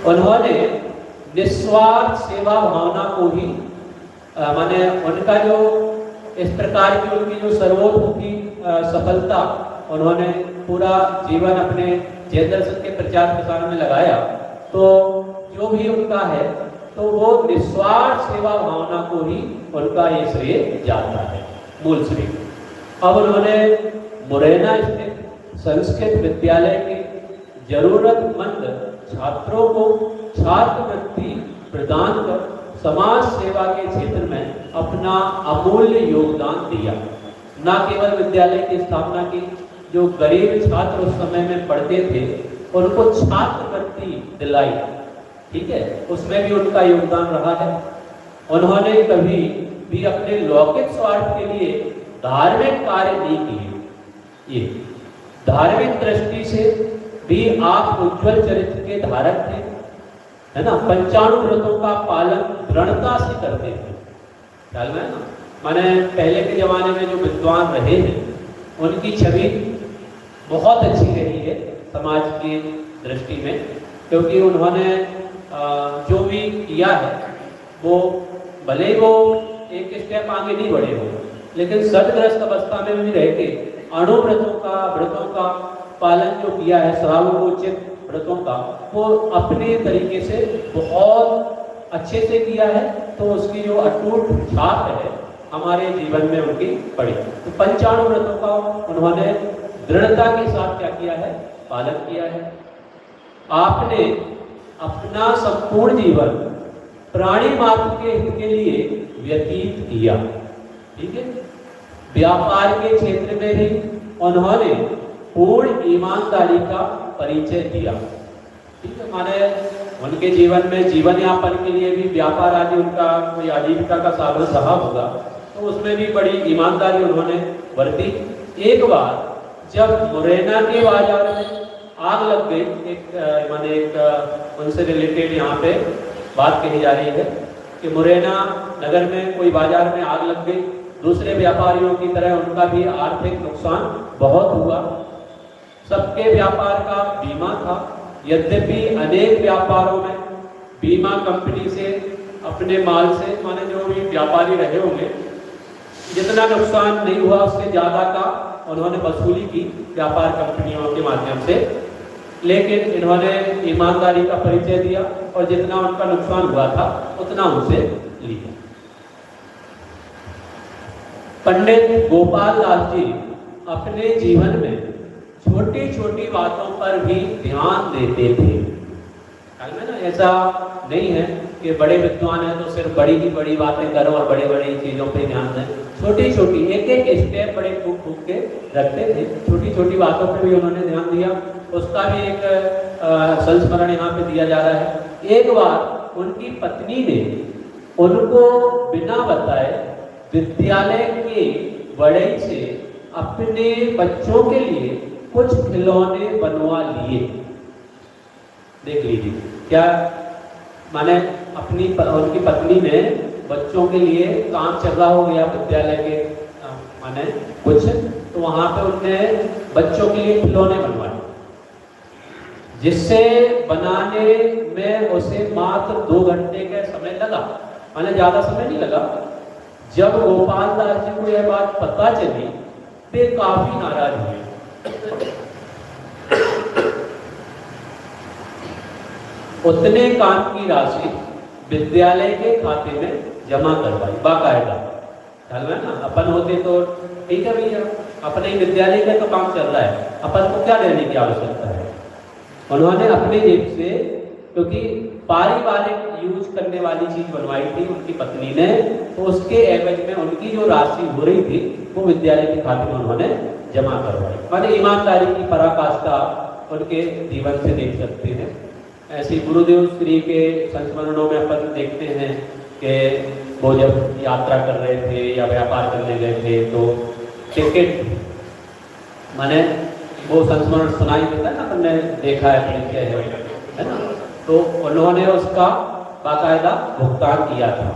उन्होंने निस्वार्थ सेवा भावना को ही माने उनका जो इस प्रकार की उनकी जो सर्वोत्मुखी सफलता, उन्होंने पूरा जीवन अपने जैन दर्शन के प्रचार प्रसार में लगाया, तो जो भी उनका है तो वो निस्वार्थ सेवा भावना को ही उनका ये श्रेय जाता है, मूल श्रेय। अब उन्होंने मुरैना स्थित संस्कृत विद्यालय के जरूरतमंद छात्रों को छात्रवृत्ति प्रदान कर समाज सेवा के क्षेत्र में अपना अमूल्य योगदान दिया। न केवल विद्यालय की स्थापना की, जो गरीब छात्र उस समय में पढ़ते थे उनको छात्रवृत्ति दिलाई, ठीक है, उसमें भी उनका योगदान रहा है। उन्होंने कभी भी अपने लौकिक स्वार्थ के लिए धार्मिक कार्य नहीं किए। ये धार्मिक दृष्टि से भी आप उज्जवल चरित्र के धारक थे, है ना। 95 व्रतों का पालन दृढ़ता से करते थे, ख्याल में है ना। माने पहले के जमाने में जो विद्वान रहे हैं उनकी छवि बहुत अच्छी रही है समाज की दृष्टि में, क्योंकि उन्होंने जो भी किया है वो भले वो एक स्टेप आगे नहीं बढ़े हो, लेकिन सदग्रस्त अवस्था में भी रह के व्रतों का पालन जो किया है, श्रावणोचित व्रतों का, वो अपने तरीके से बहुत अच्छे से किया है। तो उसकी जो अटूट छाप है हमारे जीवन में उनकी पड़ी। तो 95 व्रतों का उन्होंने दृढ़ता के साथ क्या किया है, पालन किया है। आपने अपना संपूर्ण जीवन प्राणी मात्र के हित के लिए व्यतीत किया, ठीक है। व्यापार के क्षेत्र में भी उन्होंने पूर्ण ईमानदारी का परिचय दिया, ठीक है। माने उनके जीवन में जीवन यापन के लिए भी व्यापार आदि उनका कोई आजीविका का साधन रहा होगा, तो उसमें भी बड़ी ईमानदारी उन्होंने बरती। एक बार जब मुरैना के बाजार में आग लग गई, एक उनसे रिलेटेड यहाँ पे बात कही जा रही है कि मुरैना नगर में कोई बाजार में आग लग गई, दूसरे व्यापारियों की तरह उनका भी आर्थिक नुकसान बहुत हुआ। सबके व्यापार का बीमा था, यद्यपि अनेक व्यापारों में बीमा कंपनी से अपने माल से, माने जो भी व्यापारी रहे होंगे, जितना नुकसान नहीं हुआ उससे ज्यादा का उन्होंने वसूली की व्यापार कंपनियों के माध्यम से, लेकिन इन्होंने ईमानदारी का परिचय दिया और जितना उनका नुकसान हुआ था उतना उनसे लिया। पंडित गोपाल लाल जी अपने जीवन में छोटी छोटी बातों पर भी ध्यान देते थे, ना। ऐसा नहीं है कि बड़े विद्वान हैं तो सिर्फ बड़ी ही बड़ी बातें करो और बड़े बड़ी चीजों पे ध्यान दें। छोटी छोटी एक एक स्टेप बड़े फूक फूक के रखते थे, छोटी छोटी बातों पे भी उन्होंने ध्यान दिया। उसका भी एक संस्मरण यहाँ पे दिया जा रहा है। एक बार उनकी पत्नी ने उनको बिना बताए विद्यालय के बड़े से अपने बच्चों के लिए कुछ खिलौने बनवा लिए। देख लीजिए क्या माने, उनकी पत्नी ने बच्चों के लिए काम चल रहा हो गया विद्यालय के माने कुछ, तो वहां पे उनने बच्चों के लिए खिलौने बनवाए, जिससे बनाने में उसे मात्र 2 घंटे का समय लगा, माने ज्यादा समय नहीं लगा। जब गोपाल दास जी को यह बात पता चली वे काफी नाराज हुए। उतने काम की राशि विद्यालय के खाते में जमा करवाई बाकायदा, ख्याल में ना। अपन होते तो ठीक है भैया, अपने ही विद्यालय का तो काम चल रहा है, अपन को क्या देने की आवश्यकता है। उन्होंने अपने जेब से, क्योंकि पारिवारिक यूज करने वाली चीज बनवाई थी उनकी पत्नी ने, तो उसके एवज में उनकी जो राशि हो रही थी वो विद्यालय के खाते में उन्होंने जमा करवाई। माने ईमानदारी की पराकाष्ठा उनके जीवन से देख सकते हैं। ऐसे गुरुदेव श्री के संस्मरणों में अपन देखते हैं कि वो जब यात्रा कर रहे थे या व्यापार करने गए थे तो टिकट, माने वो संस्मरण सुनाई देता ना, हमने देखा है ना। तो उन्होंने उसका बाकायदा भुगतान किया था।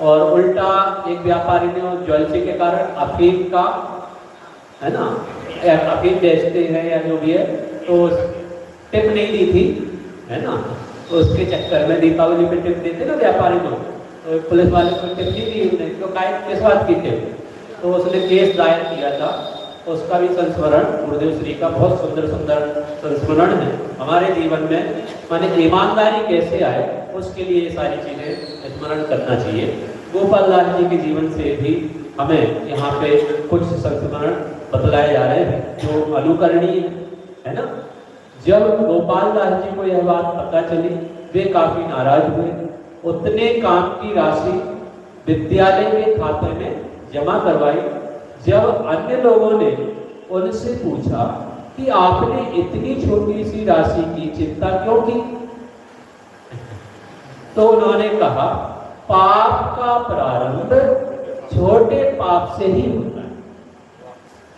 और उल्टा एक व्यापारी ने ज्वेलरी के कारण अफीम का, है ना, अफीम बेचते हैं या जो भी है, तो टिप नहीं दी थी, है ना। तो उसके चक्कर में दीपावली पे टिप देते ना व्यापारी को, तो पुलिस वाले को टिप नहीं दी उन्हें, तो किस बात की टिप, तो उसने केस दायर किया था, उसका भी संस्मरण गुरुदेव श्री का बहुत सुंदर सुंदर संस्मरण है हमारे जीवन में। माने ईमानदारी कैसे आए उसके लिए ये सारी चीज़ें स्मरण करना चाहिए। गोपाल दास जी के जीवन से भी हमें यहाँ पे कुछ संस्मरण बतलाए जा रहे हैं जो अनुकरणीय है ना। जब गोपाल दास जी को यह बात पता चली वे काफ़ी नाराज हुए। उतने काम की राशि विद्यालय के खाते में जमा करवाई। जब अन्य लोगों ने उनसे पूछा कि आपने इतनी छोटी सी राशि की चिंता क्यों की, तो उन्होंने कहा पाप का प्रारंभ छोटे पाप से ही होता है।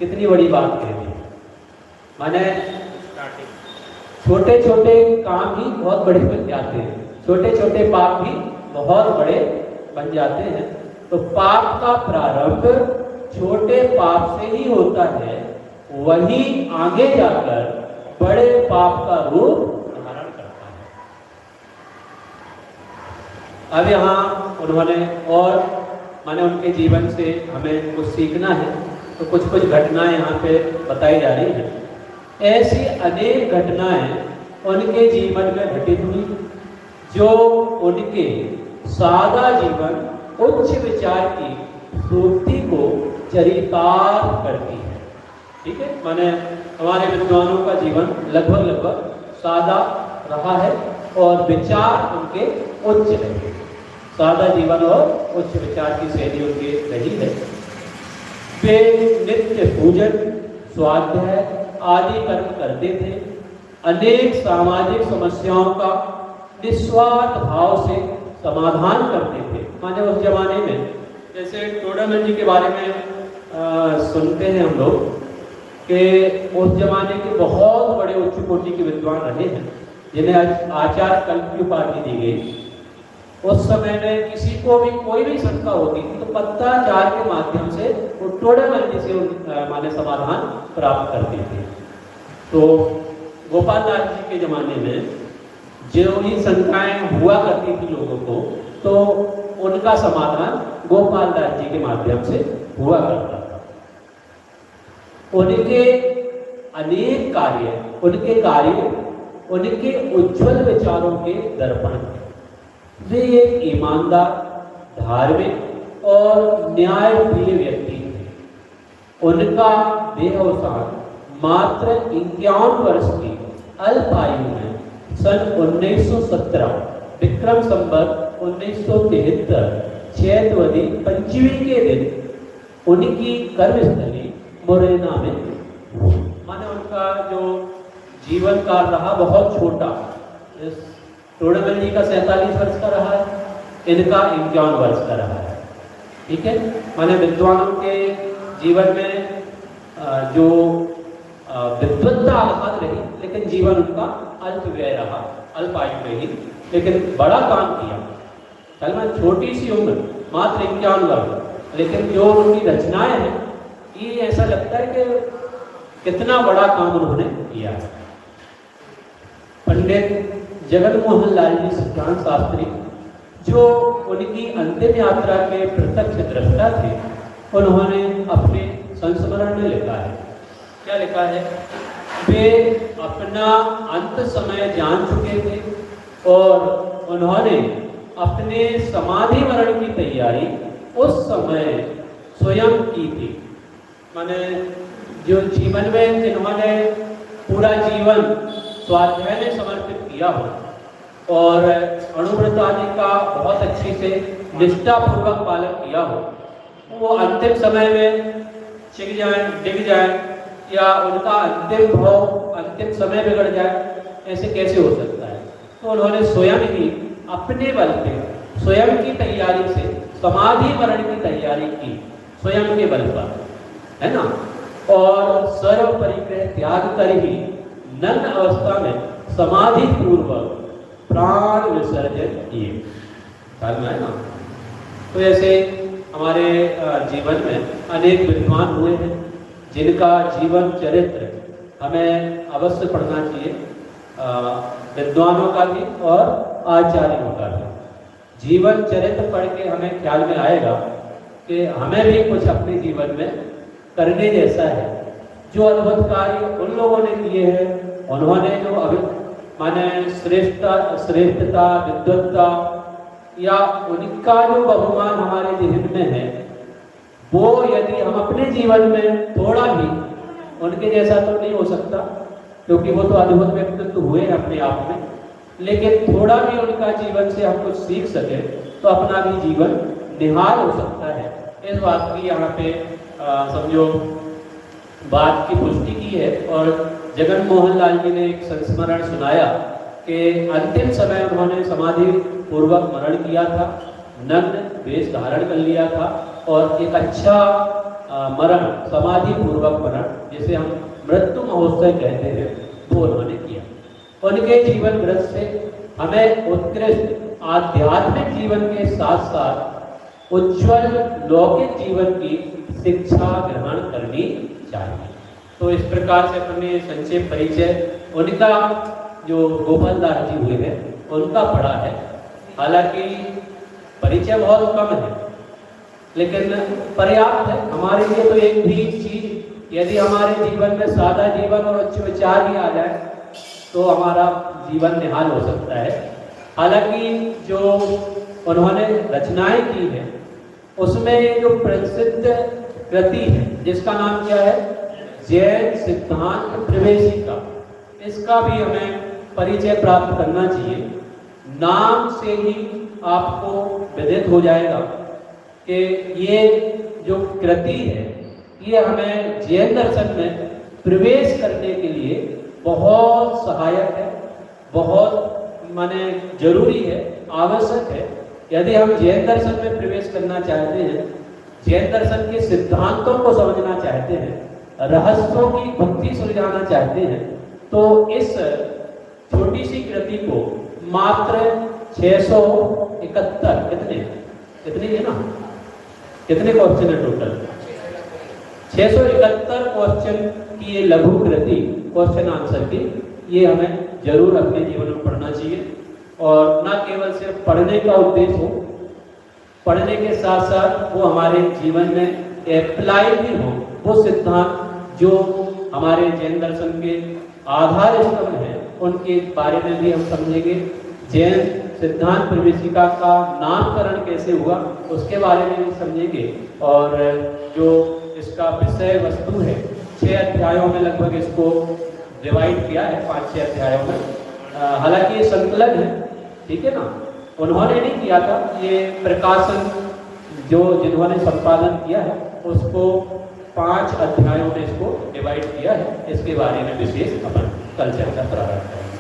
कितनी बड़ी बात कह दी। माने छोटे छोटे काम ही बहुत बड़े बन जाते हैं, छोटे छोटे पाप भी बहुत बड़े बन जाते हैं। तो पाप का प्रारंभ छोटे पाप से ही होता है, वही आगे जाकर बड़े पाप का रूप धारण करता है। अब यहाँ उन्होंने और माने उनके जीवन से हमें कुछ सीखना है, तो कुछ कुछ घटनाएं यहाँ पे बताई जा रही हैं। ऐसी अनेक घटनाएं उनके जीवन में घटित हुई जो उनके सादा जीवन उच्च विचार की सूक्ति को चरितार्थ करती है। ठीक है, माने हमारे विद्वानों का जीवन लगभग सादा रहा है और विचार उनके उच्च रहे। सादा जीवन और उच्च विचार की शैली उनकी रही है। वे नित्य पूजन, स्वाध्याय आदि कर्म करते थे। अनेक सामाजिक समस्याओं का निस्वार्थ भाव से समाधान करते थे। माने उस जमाने में जैसे टोडामल जी के बारे में सुनते हैं हम लोग कि उस जमाने के बहुत बड़े उच्च कोटि के विद्वान रहे हैं जिन्हें आचार्य कल्प की उपाधि दी गई। उस समय में किसी को भी कोई भी शंका होती थी तो पत्राचार के माध्यम से वो टोडामल जी से माने समाधान प्राप्त करते थे। तो गोपाल दास जी के जमाने में जो ही शंकाएं हुआ करती थी लोगों को, तो उनका समाधान गोपाल दास जी के माध्यम से हुआ करता था। उनके अनेक कार्य उनके उज्जवल विचारों के दर्पण थे। वे एक ईमानदार, धार्मिक और न्यायप्रिय व्यक्ति थे। उनका देहावसान मात्र 51 वर्ष की अल्प आयु में सन 1917 विक्रम संवत 1973 चैतवदी पंचमी के दिन उनकी कर्मस्थली मुरैना में हुई। माने उनका जो जीवन काल रहा बहुत छोटा। टोडामल जी का 47 वर्ष का रहा है, इनका 51 वर्ष का रहा है। ठीक है, माने विद्वानों के जीवन में जो विद्वत्ता अलग रही, लेकिन जीवन उनका अल्प व्यय रहा, अल्प आयु में ही, लेकिन बड़ा काम किया। कल मैं छोटी सी उम्र मात्र 51 वर्ष, लेकिन जो उनकी रचनाएं हैं ये ऐसा लगता है कि कितना बड़ा काम उन्होंने किया है। पंडित जगन मोहन लाल जी सिद्धांत शास्त्री जो उनकी अंतिम यात्रा के प्रत्यक्ष दृष्टा थे, उन्होंने अपने संस्मरण में लिखा है। क्या लिखा है? वे अपना अंत समय जान चुके थे और उन्होंने अपने समाधि मरण की तैयारी उस समय स्वयं की थी। माने जो जीवन में जिन्होंने पूरा जीवन स्वाध्याय में समर्पित किया हो और अणुव्रत आदि का बहुत अच्छी से निष्ठापूर्वक पालन किया हो, वो अंतिम समय में चिग जाए, डिग जाए या उनका अंतिम भाव अंतिम समय बिगड़ जाए, ऐसे कैसे हो सकता है? तो उन्होंने स्वयं ही अपने बल पे स्वयं की तैयारी से समाधि मरण की तैयारी की, स्वयं के बल पर, है ना। और सर्व परिग्रह त्याग कर ही नग्न अवस्था में समाधि पूर्वक प्राण विसर्जन किए, है ना। तो ऐसे हमारे जीवन में अनेक विद्वान हुए हैं जिनका जीवन चरित्र हमें अवश्य पढ़ना चाहिए, विद्वानों का भी और आचार्यों का भी। जीवन चरित्र पढ़ के हमें ख्याल में आएगा कि हमें भी कुछ अपने जीवन में करने जैसा है। जो अद्भुत कार्य उन लोगों ने किए हैं, उन्होंने जो माने श्रेष्ठता, विद्वत्ता या उनका जो बहुमान हमारे जीवन में है, वो यदि हम अपने जीवन में थोड़ा भी उनके जैसा तो नहीं हो सकता, क्योंकि वो तो अद्भुत व्यक्तित्व हुए अपने आप में, लेकिन थोड़ा भी उनका जीवन से हम कुछ सीख सके तो अपना भी जीवन निहाल हो सकता है। इस बात की यहाँ पे समझो बात की पुष्टि की है। और जगन मोहन लाल जी ने एक संस्मरण सुनाया कि अंतिम समय उन्होंने समाधि पूर्वक मरण किया था, नग्न वेश धारण कर लिया था और एक अच्छा मरण, समाधि पूर्वक मरण, जिसे हम मृत्यु महोत्सव कहते हैं, वो उन्होंने किया। उनके जीवन वृत्त से हमें उत्कृष्ट आध्यात्मिक जीवन के साथ साथ उज्जवल लौकिक जीवन की शिक्षा ग्रहण करनी चाहिए। तो इस प्रकार से अपने संक्षेप परिचय उनका जो गोपाल दास जी हुए हैं उनका पढ़ा है। हालांकि परिचय बहुत कम है, लेकिन पर्याप्त है हमारे लिए। तो एक भी चीज यदि हमारे जीवन में सादा जीवन और उच्च विचार भी आ जाए तो हमारा जीवन निहाल हो सकता है। हालांकि जो उन्होंने रचनाएं की है उसमें जो प्रसिद्ध कृति है जिसका नाम क्या है, जैन सिद्धांत प्रवेशिका, इसका भी हमें परिचय प्राप्त करना चाहिए। नाम से ही आपको विदित हो जाएगा कि ये जो कृति है ये हमें जैन दर्शन में प्रवेश करने के लिए बहुत सहायक है, बहुत माने जरूरी है, आवश्यक है। यदि हम जैन दर्शन में प्रवेश करना चाहते हैं, जैन दर्शन के सिद्धांतों को समझना चाहते हैं, रहस्यों की भक्ति सुलझाना चाहते हैं, तो इस छोटी सी कृति को मात्र 671 कितने है ना, कितने क्वेश्चन है टोटल, 671 क्वेश्चन की ये लघु कृति, क्वेश्चन आंसर की, ये हमें जरूर अपने जीवन में पढ़ना चाहिए। और ना केवल सिर्फ पढ़ने का उद्देश्य हो, पढ़ने के साथ साथ वो हमारे जीवन में अप्लाई भी हो। वो सिद्धांत जो हमारे जैन दर्शन के आधार स्तंभ हैं उनके बारे में भी हम समझेंगे। जैन सिद्धांत प्रवेशिका का नामकरण कैसे हुआ उसके बारे में भी समझेंगे। और जो इसका विषय वस्तु है, 6 अध्यायों में लगभग इसको डिवाइड किया है, 5-6 अध्यायों में। हालांकि ये संकलन है, ठीक है ना, उन्होंने नहीं किया था, ये प्रकाशन जो जिन्होंने संपादन किया है उसको 5 अध्यायों में इसको डिवाइड किया है। इसके बारे में विशेष अपन कल चर्चा प्रारंभ करेंगे।